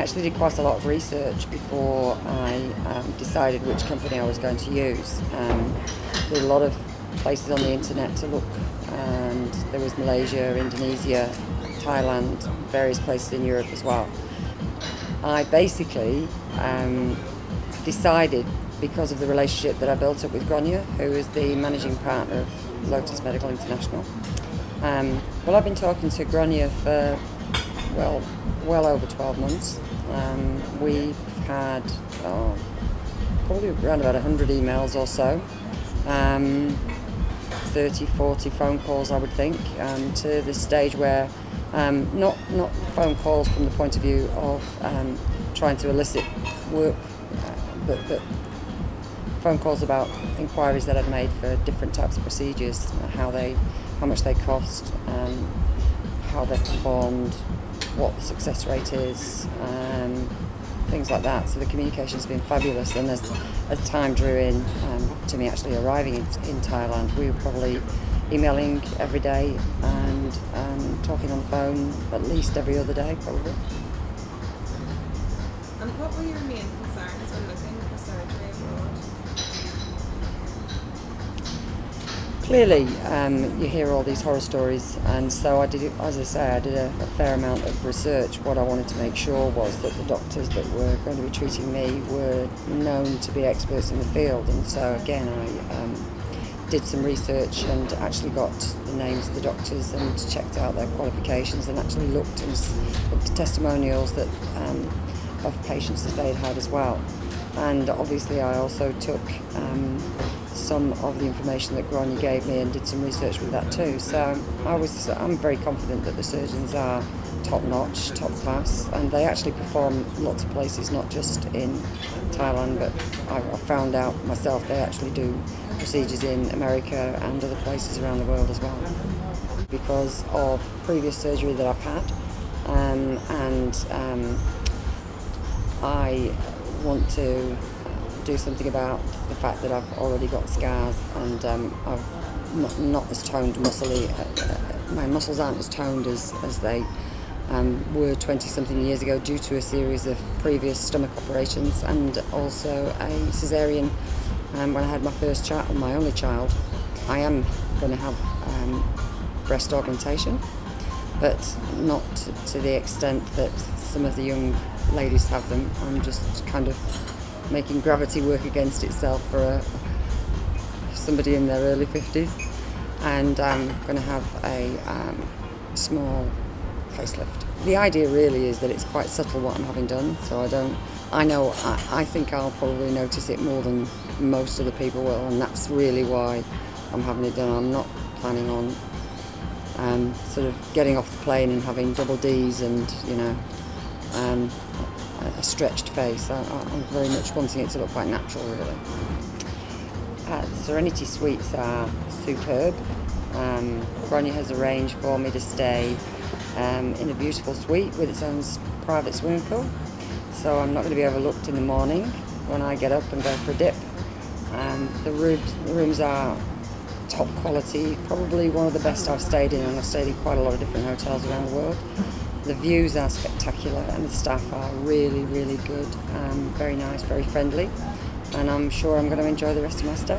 actually did quite a lot of research before I decided which company I was going to use. There were a lot of places on the internet to look, and there was Malaysia, Indonesia, Thailand, various places in Europe as well. I basically decided, because of the relationship that I built up with Grania, who is the managing partner of Lotus Medical International. Well, I've been talking to Grania for, well over 12 months. We've had probably around about 100 emails or so, 30, 40 phone calls, I would think, to this stage where not phone calls from the point of view of trying to elicit work, but phone calls about inquiries that I'd made for different types of procedures, how much they cost, how they're performed, what the success rate is, things like that. So the communication's been fabulous, and as time drew in to me actually arriving in Thailand, we were probably emailing every day and talking on the phone at least every other day probably. And what were your main concerns when looking for surgery abroad? Clearly, you hear all these horror stories, and so I did, as I say, I did a fair amount of research. What I wanted to make sure was that the doctors that were going to be treating me were known to be experts in the field, and so again I did some research and actually got the names of the doctors and checked out their qualifications, and actually looked at testimonials that of patients that they'd had as well. And obviously I also took some of the information that Grania gave me and did some research with that too. So I'm very confident that the surgeons are top-notch, top-class, and they actually perform lots of places, not just in Thailand, but I found out myself they actually do procedures in America and other places around the world as well. Because of previous surgery that I've had, I want to do something about the fact that I've already got scars, and I've not as toned muscly. My muscles aren't as toned as they were 20-something years ago due to a series of previous stomach operations and also a cesarean when I had my first child, my only child. I am going to have breast augmentation, but not to the extent that some of the young ladies have them. I'm just kind of making gravity work against itself for somebody in their early 50s, and I'm going to have a small facelift. The idea really is that it's quite subtle what I'm having done, so I think I'll probably notice it more than most other people will, and that's really why I'm having it done. I'm not planning on sort of getting off the plane and having double D's and, you know, a stretched face. I'm very much wanting it to look quite natural, really. The Serenity Suites are superb. Grania has arranged for me to stay in a beautiful suite with its own private swimming pool, so I'm not going to be overlooked in the morning when I get up and go for a dip. The rooms are top quality, probably one of the best I've stayed in, and I've stayed in quite a lot of different hotels around the world. The views are spectacular, and the staff are really, really good, very nice, very friendly, and I'm sure I'm going to enjoy the rest of my stay.